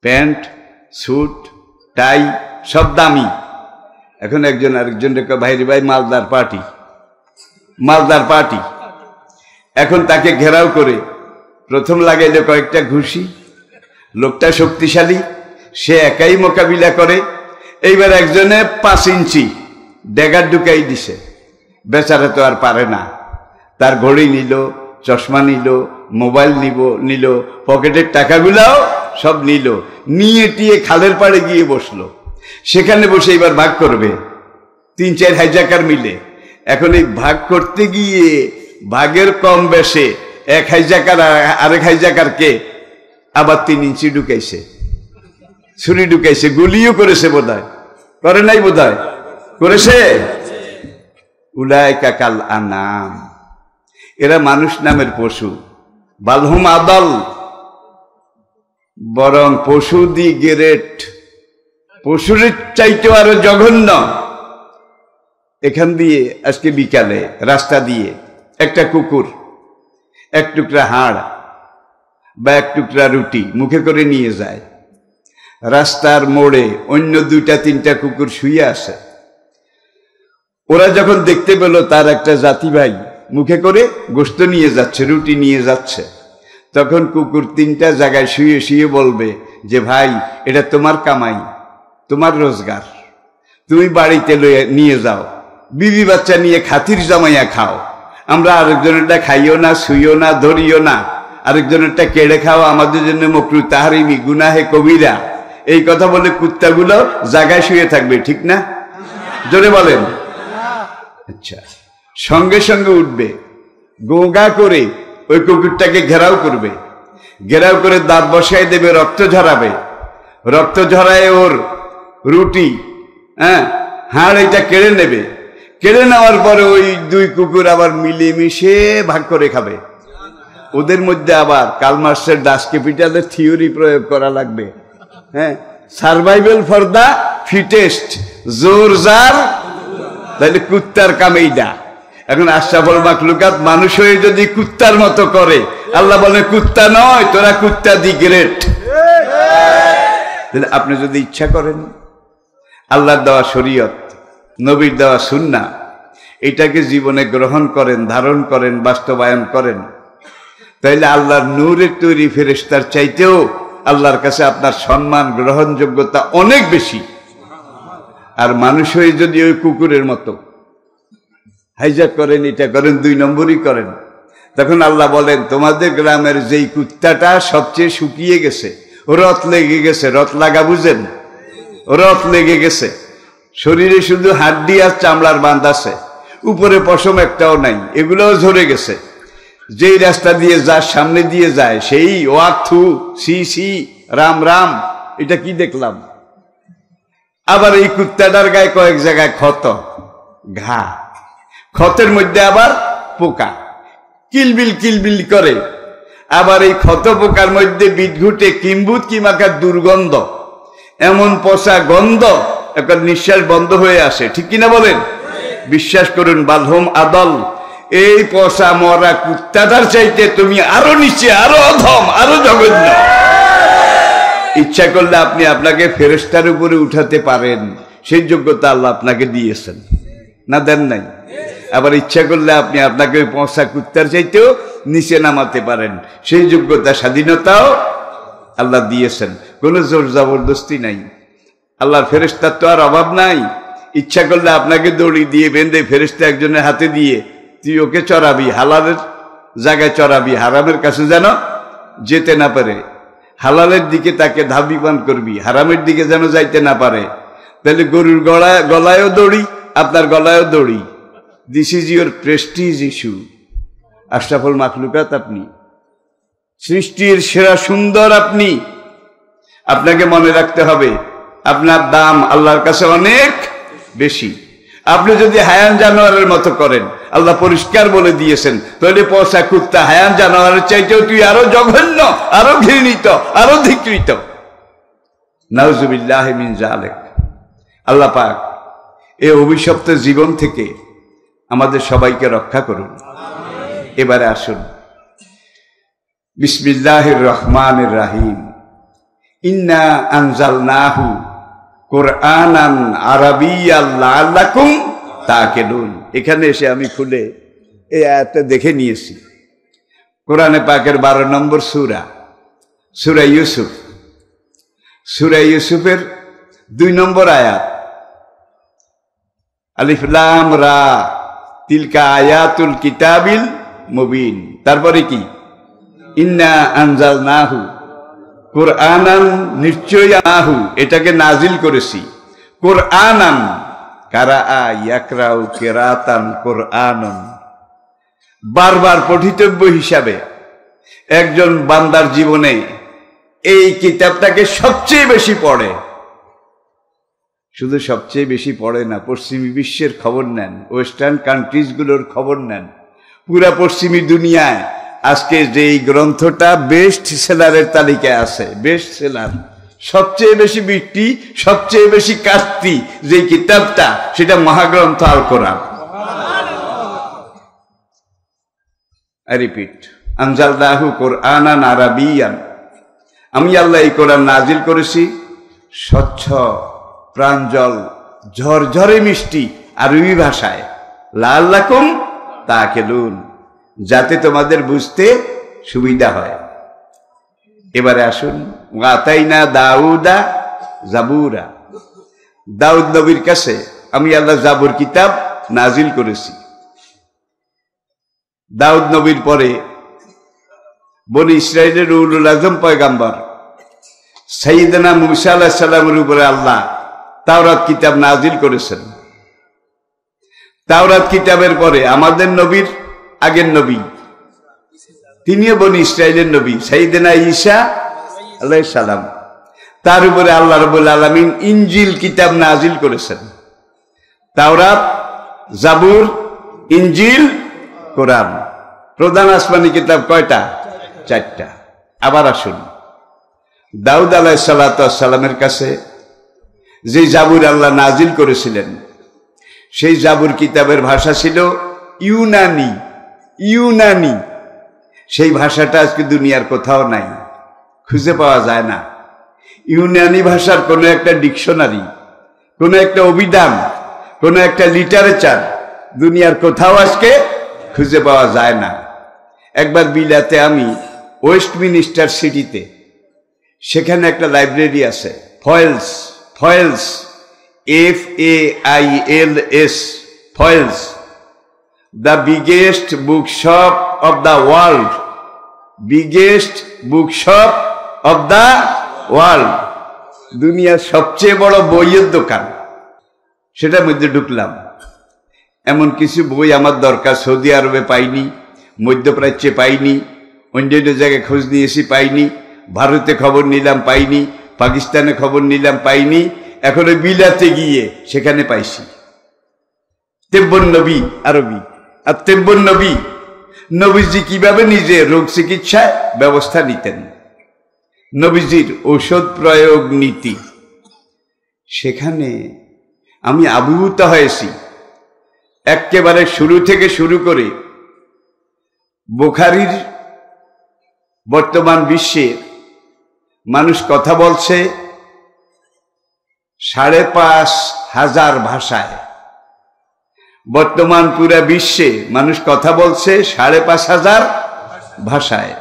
প্যান্ট, স্যুট, টাই সব দামি। এখন একজন আরেকজন রেখে ভাইরে ভাই মালদার পার্টি, মালদার পার্টি। এখন তাকে ঘেরাও করে প্রথম লাগাইল কয়েকটা ঘুষি। লোকটা শক্তিশালী, সে একাই মোকাবিলা করে। এইবার একজনে 5 ইঞ্চি ড্যাগার ঢুকাই দিছে। বেচারা তো আর পারে না। তার ঘড়ি নিল, চশমা নিল, মোবাইল নিল, পকেটের টাকাগুলাও সব নিল, নিয়ে টিয়ে খালের পাড়ে গিয়ে বসলো। সেখানে বসে এবার ভাগ করবে 3-4 হাইজাকার মিলে। এখন এই ভাগ করতে গিয়ে ভাগের কম বেশে এক হাইজাকার আরেক হাইজাকারকে আবার 3 ইঞ্চি ঢুকাইছে, ছুরি ঢুকাইছে, গুলিও করেছে বোধহয়, করে নাই বোধহয়, করেছে। উলাইকা কাল আনাম, এরা মানুষ নামের পশু। বালহুম আদাল, বরং পশু দি গ্রেট, পশুর চাইতেও আরো জঘন্য। এখান দিয়ে আজকে বিকালে রাস্তা দিয়ে একটা কুকুর 1 টুকরা হাড় বা 1 টুকরা রুটি মুখে করে নিয়ে যায়। রাস্তার মোড়ে অন্য 2-3টা কুকুর শুয়ে আছে। ওরা যখন দেখতে পেল তার একটা জাতি ভাই মুখে করে গোশত নিয়ে যাচ্ছে, রুটি নিয়ে যাচ্ছে, তখন কুকুর 3টা জায়গায় শুয়ে শুয়ে বলবে যে ভাই এটা তোমার কামাই, তোমার রোজগার, তুমি বাড়িতে নিয়ে যাও, বিবি বাচ্চা নিয়ে খাতির জমাইয়া খাও। আমরা আরেকজনেরটা খাইও না, শুইও না, ধরিও না, আরেকজনেরটা কেড়ে খাও, আমাদের জন্য মকরুহ তাহরিমি, গুনাহে কবিরা। এই কথা বলে কুত্তাগুলো জায়গায় শুয়ে থাকবে, ঠিক না? জোরে বলেন। আচ্ছা, সঙ্গে সঙ্গে উঠবে, গোগা করে ওই কুকুরটাকে ঘেরাও করবে, ঘেরাও করে দাঁত বসাই দেবে, রক্ত ঝরাবে, রক্ত ঝরায় ওর রুটি, হাড় এটা কেড়ে নেবে। কেড়ে নেওয়ার পরে ওই 2 কুকুর আবার মিলেমিশে ভাগ করে খাবে। ওদের মধ্যে আবার কার্ল মার্কসের ডাস ক্যাপিটালের থিওরি প্রয়োগ করা লাগবে। সার্ভাইভাল ফর দা ফিটেস্ট, জোর যার, তাহলে কুত্তার কামেইডা। এখন আশরাফুল মাখলুকাত মানুষ হয়ে যদি কুত্তার মতো করে, আল্লাহ বলে কুত্তা নয়, তোরা কুত্তা দি গ্রেট। আপনি যদি ইচ্ছা করেন আল্লাহর দেওয়া শরীয়ত, নবীর দেওয়া সুন্নাহ, এটাকে জীবনে গ্রহণ করেন, ধারণ করেন, বাস্তবায়ন করেন, তাইলে আল্লাহর নূরের তৈরি ফেরেশতার চাইতেও আল্লাহর কাছে আপনার সম্মান, গ্রহণযোগ্যতা অনেক বেশি। আর মানুষ হয়ে যদি ওই কুকুরের মতো হাইজাক করেন, এটা করেন, 2 নম্বরই করেন, তখন আল্লাহ বলেন তোমাদের গ্রামের যেই কুত্তাটা সবচেয়ে শুকিয়ে গেছে, রথ লেগে গেছে, রথ লাগা বুঝেন, রথ লেগে গেছে, শরীরে শুধু হাড্ডি আর চামড়ার বাঁধ আছে, উপরে পশম একটাও নাই, এগুলোও ঝরে গেছে, যেই রাস্তা দিয়ে যার সামনে দিয়ে যায় সেই ওয়াক থু, সি সি, রাম রাম, এটা কি দেখলাম। আবার এই কুত্তাটার গায়ে কয়েক জায়গায় ক্ষত, ঘা, ক্ষতের মধ্যে আবার পোকা কিলবিল কিলবিল করে, আবার এই ক্ষত পোকার মধ্যে বিদঘুটে কিম্বুত কিমাকার দুর্গন্ধ, এমন পচা গন্ধ, একটা নিঃশ্বাস বন্ধ হয়ে আসে, ঠিক কিনা বলেন? বিশ্বাস করুন, বালহুম আদল, এই পচা মরা কুত্তাটার চাইতে তুমি আরো নিচে, আরো অধম, আরো জঘন্য। ইচ্ছা করলে আপনি আপনাকে ফেরেশতার উপরে উঠাতে পারেন, সেই যোগ্যতা আল্লাহ আপনাকে দিয়েছেন, না দেন নাই? আবার ইচ্ছা করলে আপনি আপনাকে পচা কুত্তার চাইতেও নিচে নামাতে পারেন, সেই যোগ্যতা, স্বাধীনতাও আল্লাহ দিয়েছেন। কোনো জোর জবরদস্তি নাই। আল্লাহর ফেরেশতার তো আর অভাব নাই। ইচ্ছা করলে আপনাকে দড়ি দিয়ে বেঁধে ফেরেশতা একজনের হাতে দিয়ে তুই ওকে চড়াবি, হালালের জায়গায় চড়াবি, হারামের কাছে যেন যেতে না পারে, হালালের দিকে তাকে ধাবিবান করবি, হারামের দিকে যেন যাইতে না পারে। তাহলে গরুর গলায়ও দড়ি, আপনার গলায়ও দড়ি। This is your prestige issue. আশরাফুল মাখলুকাত আপনি, সৃষ্টির সেরা সুন্দর আপনি। আপনাকে মনে রাখতে হবে আপনার দাম আল্লাহর কাছে অনেক বেশি। আপনি যদি হায়ান জানোয়ারের মতো করেন, আল্লাহ পরিষ্কার বলে দিয়েছেন, তাহলে পচা কুত্তা হায়ান জানোয়ারের চাইতেও তুই আরো জঘন্য, আরো ঘৃণিত, আরো ধিকৃত। নাউজুবিল্লাহ মিন যালিক। আল্লাহ পাক এই অভিশপ্ত জীবন থেকে আমাদের সবাইকে রক্ষা করুন। এবারে আসুন, বিসমিল্লাহির রহমানির রহিম। ইন্না আনজালনাহু কুরআনান আরাবিয়াল লাআল্লাকুম তাকিলুন। এখানে এসে আমি খুলে এই আয়াতটা দেখে নিয়েছি। কোরআনে পাকের 12 নম্বর সূরা, সূরা ইউসুফ, সূরা ইউসুফের 2 নম্বর আয়াত, আলিফ লাম রা তিলকা আয়াতুল কিতাবিল মুবিন। তারপরে কি? ইন্না আনজালনাহু কুরআনান, নিশ্চয় আহু, এটাকে নাজিল করেছি, কুরআনান কারাআ ইয়াকরাউ কিরাতান কুরআনান, বারবার পঠিতব্য হিসাবে একজন বান্দার জীবনে এই কিতাবটাকে সবচেয়ে বেশি পড়ে। শুধু সবচেয়ে বেশি পড়ে না, পশ্চিমী বিশ্বের খবর নেন, ওয়েস্টার্ন কান্ট্রিজগুলোর খবর নেন, পুরা পশ্চিমী দুনিয়ায় আজকে যেই গ্রন্থটা বেস্ট সেলারের তালিকায় আছে, বেস্ট সেলার, সবচেয়ে বেশি বিক্রি, সবচেয়ে বেশি কাস্তি যে কিতাবটা, সেটা মহাগ্রন্থ আল কোরআন। আই রিপিট, আনজালনাহু কুরআনান আরাবিয়ান, আমি আল্লাহ এই কোরআন নাজিল করেছি স্বচ্ছ প্রাঞ্জল ঝরঝরে মিষ্টি আরবি ভাষায়, লাআল্লাকুম তাকিলুন, যাতে তোমাদের বুঝতে সুবিধা হয়। এবারে আসুন, ওয়াতাইনা দাউদা জাবুরা, দাউদ নবীর কাছে আমি আল্লাহ জাবুর কিতাব নাজিল করেছি। দাউদ নবীর পরে বনি ইসরাইলের উলুল আজম পয়গাম্বর সাইয়েদনা মুসা আলাইহিস সালামের উপরে আল্লাহ তাওরাত কিতাব নাজিল করেছেন। তাওরাত কিতাবের পরে আমাদের নবীর আগের নবী, তিনিও বনি ইসরাইলের নবী, সাইয়েদনা ঈসা আলাইহিস সালাম, তার উপরে আল্লাহ রাব্বুল আলামিন ইনজিল কিতাব নাজিল করেছেন। তাওরাত, জাবুর, ইনজিল, কোরআন, প্রধান আসমানি কিতাব কয়টা? 4টা। আবার আসুন, দাউদ আলাইহিস সালামের কাছে যে জাবুর আল্লাহ নাজিল করেছিলেন, সেই জাবুর কিতাবের ভাষা ছিল ইউনানি। ইউনানি সেই ভাষাটা আজকে দুনিয়ার কোথাও নাই, খুঁজে পাওয়া যায় না। ইউনানি ভাষার কোনো একটা ডিকশনারি, কোনো একটা অভিধান, কোনো একটা লিটারেচার দুনিয়ার কোথাও আজকে খুঁজে পাওয়া যায় না। একবার বিলাতে আমি ওয়েস্টমিনিস্টার সিটিতে, সেখানে একটা লাইব্রেরি আছে, foils, foils, FAILS, foils, the biggest bookshop of the world, biggest bookshop of the world, দুনিয়ার সবচেয়ে বড় বইয়ের দোকান। সেটার মধ্যে ঢুকলাম, এমন কিছু বই আমার দরকার সৌদি আরবে পাইনি, মধ্যপ্রাচ্যে পাইনি, অন্যান্য জায়গায় খোঁজ নিয়েছি পাইনি, ভারতে খবর নিলাম পাইনি, পাকিস্তানে খবর নিলাম পাইনি, এখন বিলাতে গিয়ে সেখানে পাইছি। তেব্বন নবী আরবি, আর তেব্বন নবী, নবীজি কিভাবে নিজে রোগ চিকিৎসায় ব্যবস্থা নিতেন, নবীজির ঔষধ প্রয়োগ নীতি, সেখানে আমি আবির্ভূত হয়েছি। একেবারে শুরু থেকে শুরু করে বুখারীর বর্তমান বিশ্বে মানুষ কথা বলছে 5,500 ভাষায়। বর্তমান পুরা বিশ্বে মানুষ কথা বলছে 5,500 ভাষায়।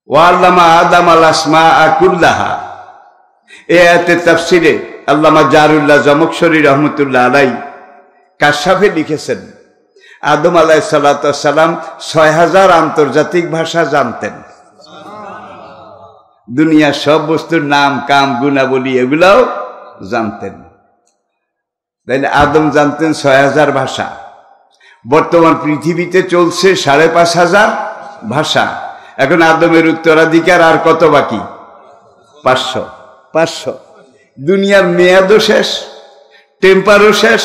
ওয়াল্লামা আদম আল আসমা কুল্লাহা, এ আয়াতের তাফসিরে আল্লামা জারুল্লাহ জমকশরী রহমতুল্লাহ আলাইহি কাশাফে লিখেছেন, আদম আলাইহিস সালাম 6,000 আন্তর্জাতিক ভাষা জানতেন। দুনিয়ার সব বস্তুর নাম, কাম, গুণাবলী এগুলাও জানতেন। তাইলে আদম জানতেন 6,000 ভাষা। বর্তমান পৃথিবীতে চলছে 5,500 ভাষা। এখন আদমের উত্তরাধিকার আর কত বাকি? 500। দুনিয়ার মেয়াদও শেষ, টেম্পারও শেষ।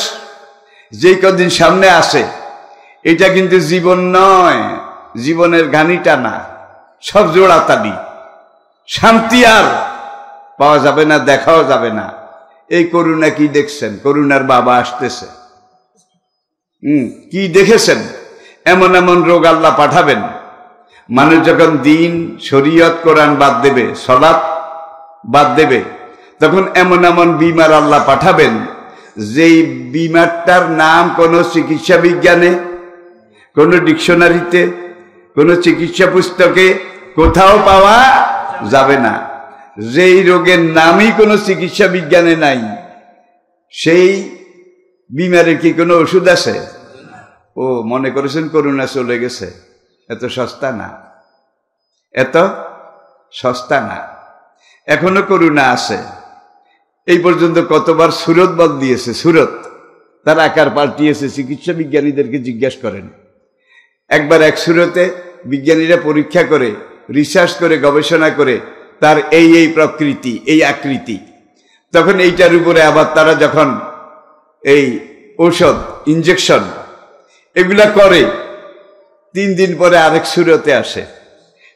যে কদিন সামনে আসে এটা কিন্তু জীবন নয়, জীবনের ঘানিটা না, সব জোড়াতালি। শান্তি আর পাওয়া যাবে না, দেখাও যাবে না। এই করুণা কি দেখছেন? করুণার বাবা আসতেছে। কি দেখেছেন? এমন এমন রোগ আল্লাহ পাঠাবেন, মানুষ যখন দিন, শরীয়ত, কোরআন বাদ দেবে, সালাত বাদ দেবে, তখন এমন এমন বিমার আল্লাহ পাঠাবেন, যেই বিমারটার নাম কোনো চিকিৎসা বিজ্ঞানে, কোনো ডিকশনারিতে, কোনো চিকিৎসা পুস্তকে কোথাও পাওয়া যাবে না। যেই রোগের নামই কোনো চিকিৎসা বিজ্ঞানে নাই, সেই বিমারের কি কোনো ওষুধ আছে? ও মনে করেছেন করোনা চলে গেছে? এত সস্তা না, এত সস্তা না। এখনো করোনা আছে। এই পর্যন্ত কতবার সুরত বাদ দিয়েছে, সুরত তার আকার পাল্টিয়েছে। চিকিৎসা বিজ্ঞানীদেরকে জিজ্ঞাসা করেন। একবার এক সুরতে বিজ্ঞানীরা পরীক্ষা করে, রিসার্চ করে, গবেষণা করে তার এই এই প্রকৃতি, এই আকৃতি। তখন এইটার উপরে আবার তারা যখন এই ঔষধ, ইনজেকশন এগুলা করে, 3 দিন পরে আরেক সুরতে আসে।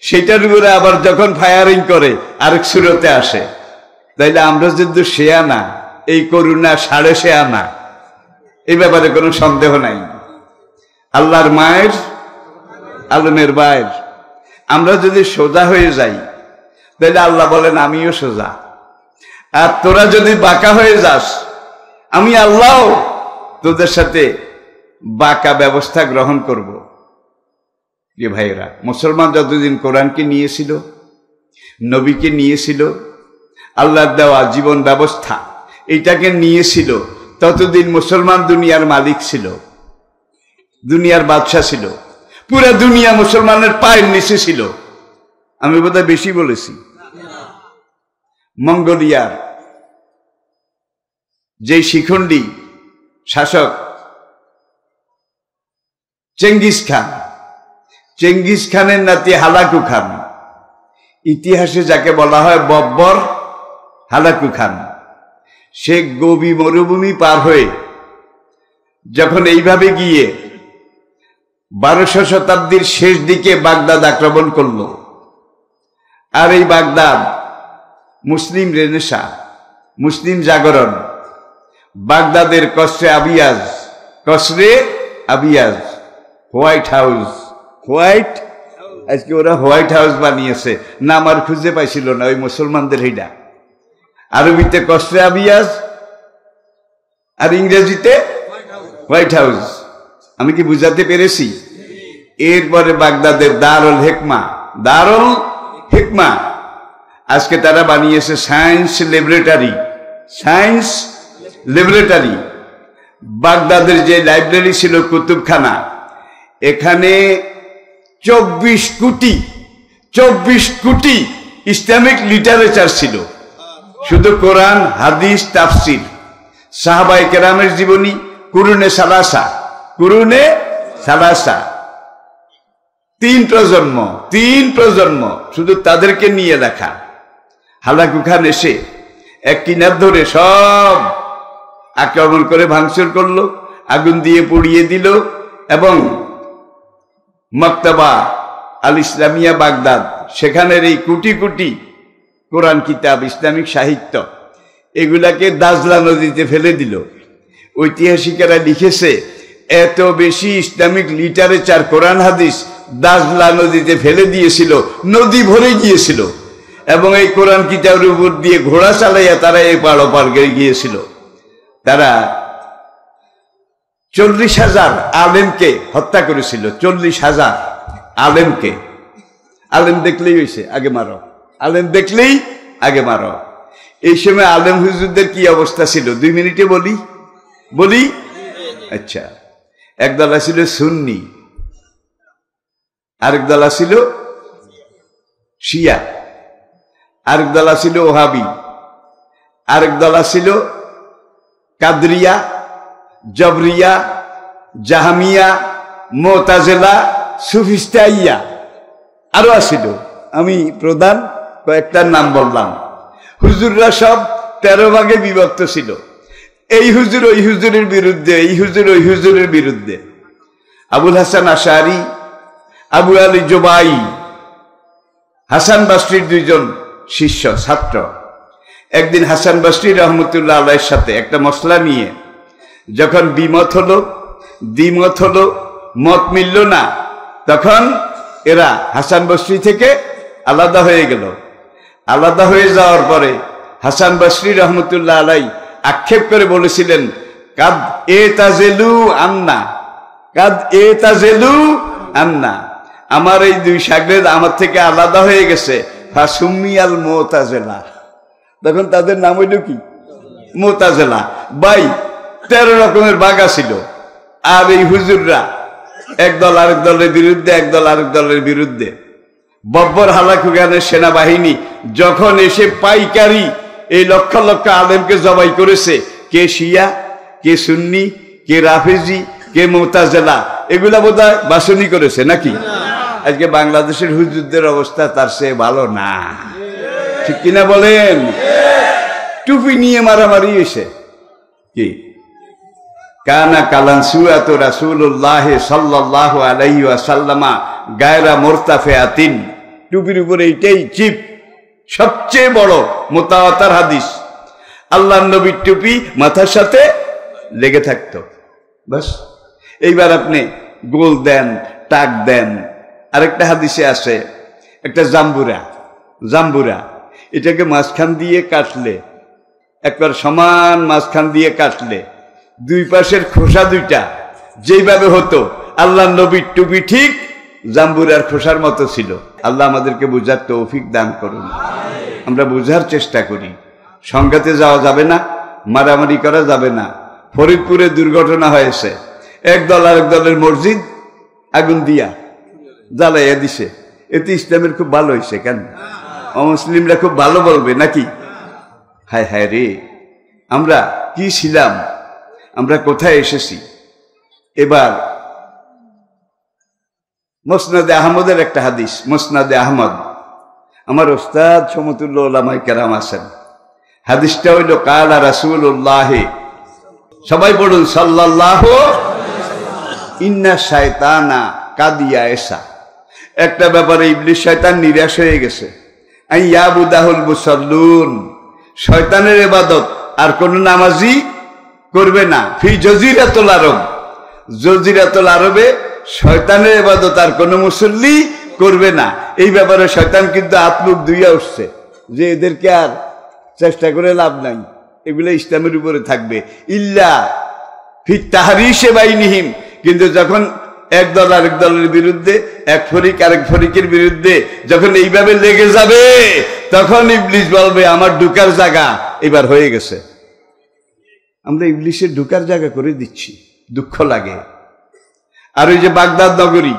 সেটার উপরে আবার যখন ফায়ারিং করে আরেক সুরতে আসে। তাইলে আমরা যদি শেয়ানা, এই করুণা 6.5 আনা, এই ব্যাপারে কোনো সন্দেহ নাই। আল্লাহর মায়ের, আলমের মায়ের। আমরা যদি সোজা হয়ে যাই, তাহলে আল্লাহ বলেন আমিও সোজা। আর তোরা যদি বাঁকা হয়ে যাস, আমি আল্লাহ তোদের সাথে বাঁকা ব্যবস্থা গ্রহণ করব। যে ভাইয়েরা, মুসলমান যতদিন কোরআনকে নিয়েছিল, নবীকে নিয়েছিল, আল্লাহর দেওয়া জীবন ব্যবস্থা এইটাকে নিয়েছিল, ততদিন মুসলমান দুনিয়ার মালিক ছিল, দুনিয়ার বাদশা ছিল। পুরা দুনিয়া মুসলমানের পায়ের নিচে ছিল। আমি বোধহয় বেশি বলেছি। মঙ্গোলিয়ার যে শিখণ্ডী শাসক চেঙ্গিস খান, চেঙ্গিস খানের নাতি হালাকু খান, ইতিহাসে যাকে বলা হয় বব্বর হালাকু খান, সে গোবি মরুভূমি পার হয়ে যখন এইভাবে গিয়ে 1200 শতাব্দীর শেষ দিকে বাগদাদ আক্রমণ করল। আর এই বাগদাদ মুসলিম রেনেসা, মুসলিম জাগরণ, বাগদাদের কসরে আবিয়াজ, হোয়াইট হাউস, আজকে ওরা হোয়াইট হাউস বানিয়েছে, নাম আর খুঁজে পাইছিল না ওই মুসলমানদের। এইটা আরবিতে কসরে আবিয়াজ আর ইংরেজিতে হোয়াইট হাউস। আমি কি বুঝাতে পেরেছি? এরপরে বাগদাদের দারুল হিকমা, আজকে তারা বানিয়েছে সায়েন্স ল্যাবরেটরি। বাগদাদের যে লাইব্রেরি ছিল কুতুবখানা, এখানে 24 কোটি ইসলামিক লিটারেচার ছিল। শুধু কোরআন, হাদিস, তাফসির, সাহাবায়ে কেরামের জীবনী, কুরুনে সালাসা, 3 প্রজন্ম শুধু তাদেরকে নিয়ে লেখা। হালাকু খান এসে এক কিনার ধরে সব আক্রমণ করে ভাঙচুর করলো, আগুন দিয়ে পুড়িয়ে দিল, এবং মক্তবা আল ইসলামিয়া বাগদাদ, সেখানের এই কোটি কোরআন কিতাব, ইসলামিক সাহিত্য, এগুলাকে দাজলা নদীতে ফেলে দিল। ঐতিহাসিকেরা লিখেছে, এত বেশি ইসলামিক লিটারেচার, কোরআন হাদিস দাজলা নদীতে ফেলে দিয়েছিল, নদী ভরে গিয়েছিল, এবং এই কোরআন কিতাবের উপর দিয়ে ঘোড়া চালাইয়া তারা এই পাড় ওপার গিয়েছিল। তারা 40,000 আলেমকে হত্যা করেছিল। 40,000 আলেমকে। আলেম দেখলেই হয়েছে আগে মারো, আলেম দেখলেই আগে মারো। এই সময় আলেম হুজুরদের কি অবস্থা ছিল 2 মিনিটে বলি। আচ্ছা, একদল ছিল সুন্নি, আরেক দল ছিল শিয়া, আরেক দল ছিল ওহাবি, আরেক দল ছিল কাদরিয়া, জবরিয়া, জাহামিয়া, মুতাজিলা, সুফিস্তাইয়া, আরো আছিল। আমি প্রধান কয়েকটার নাম বললাম। হুজুররা সব 13 ভাগে বিভক্ত ছিল। এই হুজুর ওই হুজুরের বিরুদ্ধে, এই হুজুর ওই হুজুরের বিরুদ্ধে। আবুল হাসান আশারি, আবু আলী জোবাই, হাসান বাসরির 2জন শিষ্য ছাত্র একদিন হাসান বাসরি রহমতুল্লাহ আলাইহির সাথে একটা মসলা নিয়ে যখন দ্বিমত হলো, মত মিলল না, তখন এরা হাসান বাসরি থেকে আলাদা হয়ে গেল। আলাদা হয়ে যাওয়ার পরে হাসান বসরি রহমতুল্লাহ আলাই আক্ষেপ করে বলেছিলেন, কাদ এ তাজেলু আন্না, কাদ এ তাজেলু আন্না, আমার এই দুই শাগরেদ আমার থেকে আলাদা হয়ে গেছে, ফাসুমিয়াল মুতাজিলা। তখন তাদের নাম হইল কি? মুতাজিলা। ভাই 13 রকমের বাগা ছিল। আর এই হুজুররা একদল আরেক দলের বিরুদ্ধে, একদল আরেক দলের বিরুদ্ধে। বব্বর হালাকুগানের সেনাবাহিনী যখন এসে পাইকারি এই লক্ষ লক্ষ আলেমকে জবাই করেছে, কে শিয়া, কে সুন্নি, কে রাফেজি, কে মুতাজিলা, এগুলা বোধহয় বাছনি করেছে নাকি? আজকে বাংলাদেশের হুজুরদের অবস্থা তার চেয়ে ভালো না, ঠিক কিনা বলেন? টুপি নিয়ে মারামারি এসে কি কানা কালান সুয়াত রাসূলুল্লাহ সাল্লাল্লাহু আলাইহি ওয়াসাল্লামা গায়রা মুরতাফিআতিন, টুপির উপরে এইটাই চিপ, সবচেয়ে বড় মুতাওয়াতির হাদিস। আল্লাহর নবীর টুপি মাথার সাথে লেগে থাকতো, বাস। এইবার আপনি গোল দেন, টাক দেন। আরেকটা হাদিসে আছে একটা জাম্বুরা, এটাকে মাঝখান দিয়ে কাটলে, একবার সমান মাঝখান দিয়ে কাটলে দুই পাশের খোসা দুইটা যেইভাবে হতো, আল্লাহর নবীর টুপি ঠিক জাম্বুরার খোসার মতো ছিল। আল্লাহ আমাদেরকে বুঝার তৌফিক দান করুন, আমরা বুঝার চেষ্টা করি। সংঘাতে যাওয়া যাবে না, মারামারি করা যাবে না। ফরিদপুরে দুর্ঘটনা হয়েছে, একদল আরেক দলের মসজিদ আগুন দিয়া জ্বালাইয়া দিছে। এতে ইসলামের খুব ভালো হয়েছে কেন? অমুসলিমরা খুব ভালো বলবে নাকি? হায় হায় রে, আমরা কি ছিলাম, আমরা কোথায় এসেছি। এবার মুসনাদে আহমদের একটা হাদিস, মুসনাদে আহমদ, আমার ওস্তাদ সমতুল্য ওলামায়ে কেরাম আছেন। হাদিসটা হইল কালা রাসূলুল্লাহ, সবাই বলুন সাল্লাল্লাহু, ইন্না শায়তানা কাদিয়া এসা। একটা ব্যাপারে ইবলিস শয়তান নিরাশ হয়ে গেছে। আইয়াবুদাহুল মুসাল্লুন, শয়তানের ইবাদত আর কোন নামাজি করবে না। ফি জজিরাতুল আরব, জজিরাতুল আরবে শয়তানের ইবাদত আর কোন মুসল্লি করবে না। এই ব্যাপারে শয়তান কিন্তু আত্মুখ দুইয়া উঠছে যে এদেরকে আর চেষ্টা করে লাভ নাই, এগুলো ইসলামের উপরে থাকবে। ইল্লা ফি তাহরিশে বাইনিহিম, কিন্তু যখন এক দল আরেক দলের বিরুদ্ধে, এক ফরিক আরেক ফরিকের বিরুদ্ধে যখন এইভাবে লেগে যাবে, তখন ইবলিস বলবে আমার ঢুকার জায়গা এবার হয়ে গেছে। আমরা ইবলিসের ঢুকার জায়গা করে দিচ্ছি, দুঃখ লাগে। আর ওই যে বাগদাদ নগরী,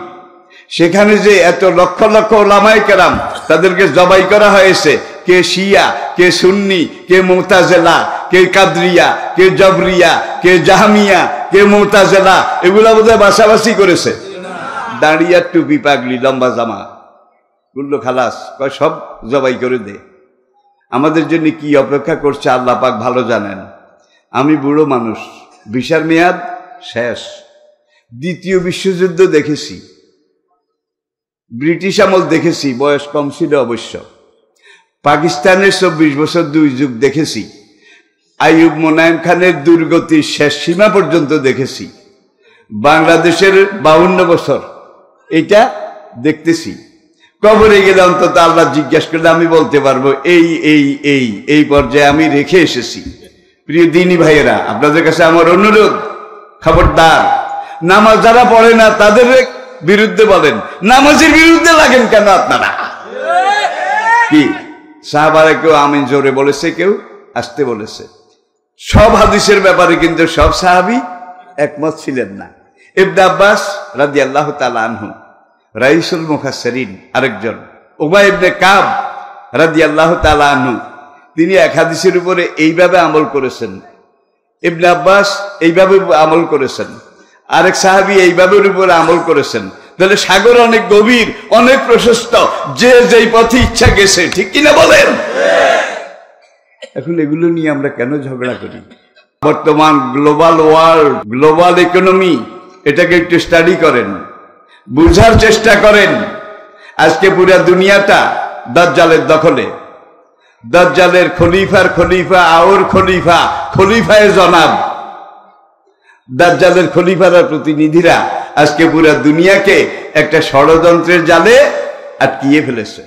সেখানে যে এত লক্ষ লক্ষ ওলামায়ে কেরাম তাদেরকে জবাই করা হয়েছে, কে শিয়া, কে সুন্নি, কে মুতাজিলা, কে কাদরিয়া, কে জবরিয়া, কে জাহমিয়া, কে মুতাজিলা, এগুলা বোধহয় বাছাবাছি করেছে। দাঁড়িয়ে টুপি, পাগলি, লম্বা জামা, গুল্লো খালাস, কয় সব জবাই করে দে। আমাদের জন্য কি অপেক্ষা করছে আল্লাহ পাক ভালো জানেন। আমি বুড়ো মানুষ, ভিসার মেয়াদ শেষ। দ্বিতীয় বিশ্বযুদ্ধ দেখেছি, ব্রিটিশ আমল দেখেছি, বয়স কম ছিল অবশ্য। পাকিস্তানের 24 বছর দুই যুগ দেখেছি। আইয়ুব মোনায়েম খানের দুর্গতির শেষ সীমা পর্যন্ত দেখেছি। বাংলাদেশের 52 বছর এটা দেখতেছি। কবরে গেলে অন্তত আল্লাহ জিজ্ঞাসা করলে আমি বলতে পারবো এই এই এই এই পর্যায়ে আমি রেখে এসেছি। প্রিয় দিনী ভাইয়েরা, আপনাদের কাছে আমার অনুরোধ, খবরদার, নামাজ যারা পড়ে না তাদের বিরুদ্ধে বলেন, নামাজের বিরুদ্ধে লাগেন কেন আপনারা? কি সাহাবারা কেউ আমিন জোরে বলেছে, কেউ আসতে বলেছে। সব হাদিসের ব্যাপারে কিন্তু সব সাহাবী একমত ছিলেন না। ইবনে আব্বাস রাদিয়াল্লাহু তাআলা আনহু, রাইসুল মুফাসসিরিন আরেকজন, উবাই ইবনে কাব রাদিয়াল্লাহু তাআলা আনহু, তিনি এক হাদিসের উপরে এইভাবে আমল করেছেন। ইবনে আব্বাস এইভাবে আমল করেছেন, আরেক সাহাবী এইভাবে উপরে আমল করেছেন। তাহলে সাগর অনেক গভীর, অনেক প্রশস্ত, যে যেই পথে ইচ্ছা গেছে, ঠিক কিনা বলেন? এখন এগুলো নিয়ে আমরা কেন ঝগড়া করি? বর্তমান গ্লোবাল ওয়ার্ল্ড, গ্লোবাল ইকোনমি, এটাকে একটু স্টাডি করেন, বুঝার চেষ্টা করেন। আজকে পুরা দুনিয়াটা দাজ্জালের দখলে। দাজ্জালের খলিফার খলিফা, আওর খলিফা, খলিফায়ে জনাব, দাজ্জালের খলিফারা প্রতিনিধিরা আজকে পুরা দুনিয়াকে একটা ষড়যন্ত্রের জালে আটকিয়ে ফেলেছে।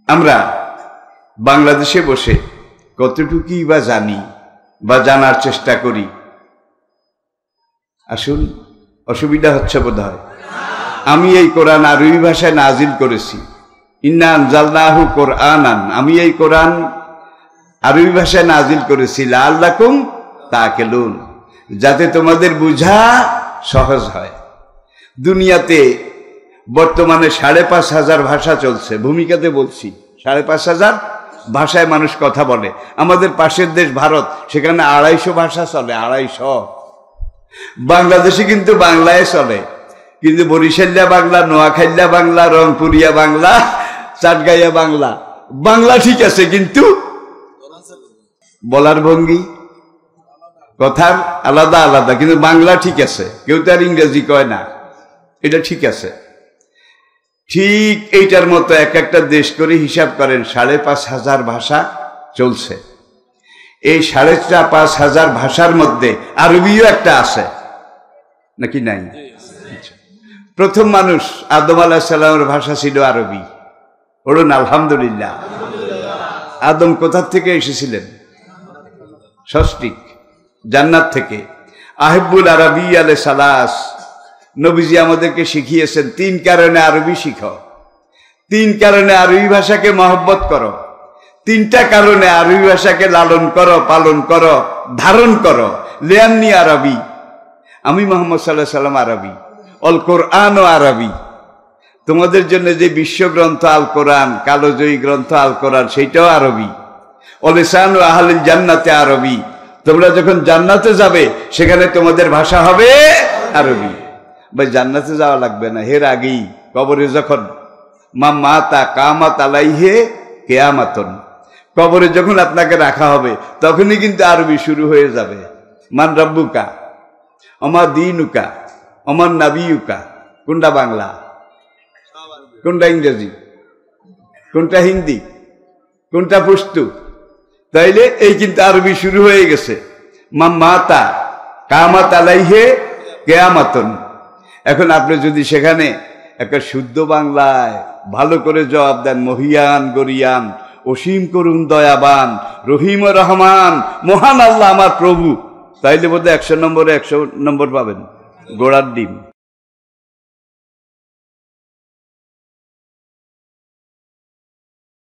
আমরা বাংলাদেশে বসে কতটুকুই বা জানি বা জানার চেষ্টা করি। আসুন, অসুবিধা হচ্ছে বোধহয়। আমি এই কোরআন আরবি ভাষায় নাজিল করেছি, ইন্না আনজালনাহু কোরআনান। আমি এই কোরআন আরবি ভাষায় নাজিল করেছি লাআল্লাকুম তাআকিলুন, যাতে তোমাদের বুঝা সহজ হয়। দুনিয়াতে বর্তমানে 5,500 ভাষা চলছে। ভূমিকাতে বলছি 5,500 ভাষায় মানুষ কথা বলে। আমাদের পাশের দেশ ভারত, সেখানে 250 ভাষা চলে, 250। বাংলাদেশে কিন্তু বাংলায় চলে, কিন্তু বরিশালিয়া বাংলা, নোয়াখাইলা বাংলা, রংপুরিয়া বাংলা, চাটগাইয়া বাংলা। বাংলা ঠিক আছে, কিন্তু বলার ভঙ্গি কথার আলাদা আলাদা, কিন্তু বাংলা ঠিক আছে। কেউ তো আর ইংরেজি কয় না, এটা ঠিক আছে। ঠিক এইটার মতো এক একটা দেশ করে হিসাব করেন, 5,500 ভাষা চলছে। এই 5,500 ভাষার মধ্যে আরবিও একটা আছে নাকি নাই? প্রথম মানুষ আদম আলাইহিস সালামের ভাষা ছিল আরবি। বলুন আলহামদুলিল্লাহ। আদম কোথা থেকে এসেছিলেন? সস্টিক, জান্নাত থেকে। আহিবুল আরবি আলে সালাস, নবীজি আমাদেরকে শিখিয়েছেন 3 কারণে আরবি শিখো, 3 কারণে আরবি ভাষাকে মহব্বত করো, 3টা কারণে আরবি ভাষাকে লালন করো, পালন করো, ধারণ করো। লিয়ান্নি আরবি, আমি মুহাম্মদ সাল্লাল্লাহু আলাইহি সাল্লাম আরবি, অল কোরআন ও আরবি। তোমাদের জন্য যে বিশ্বগ্রন্থ আল কোরআন, কালোজয়ী গ্রন্থ আল কোরআন, সেইটাও আরবি। অলিসান ও আহলিল জান্নাতে আরবি, তোমরা যখন জান্নাতে যাবে সেখানে তোমাদের ভাষা হবে আরবি। ভাই জান্নাতে যাওয়া লাগবে না, এর আগেই কবরে যখন মা মাতা কামাত আলাইহে কিয়ামাতুন, কবরে যখন আপনাকে রাখা হবে তখনই কিন্তু আরবি শুরু হয়ে যাবে। মান রাব্বুকা, অমা দীনুকা, অমান নাবিয়ুকা। কোনটা বাংলা, কোনটা ইংরেজি, কোনটা হিন্দি, কোনটা পশতু? তাইলে এই কিন্তু আরবি শুরু হয়ে গেছে। মা মাতা কামাত আলাইহে কিয়ামাতুন। এখন আপনি যদি সেখানে একটা শুদ্ধ বাংলায় ভালো করে জবাব দেন, মহিয়ান গরিয়ান, অসীম করুন দয়াবান, রহিম রহমান, মহান আল্লাহ আমার প্রভু, তাইলে বোধহয় 100 নম্বরে 100 নম্বর পাবেন। গোড়ার ডিম।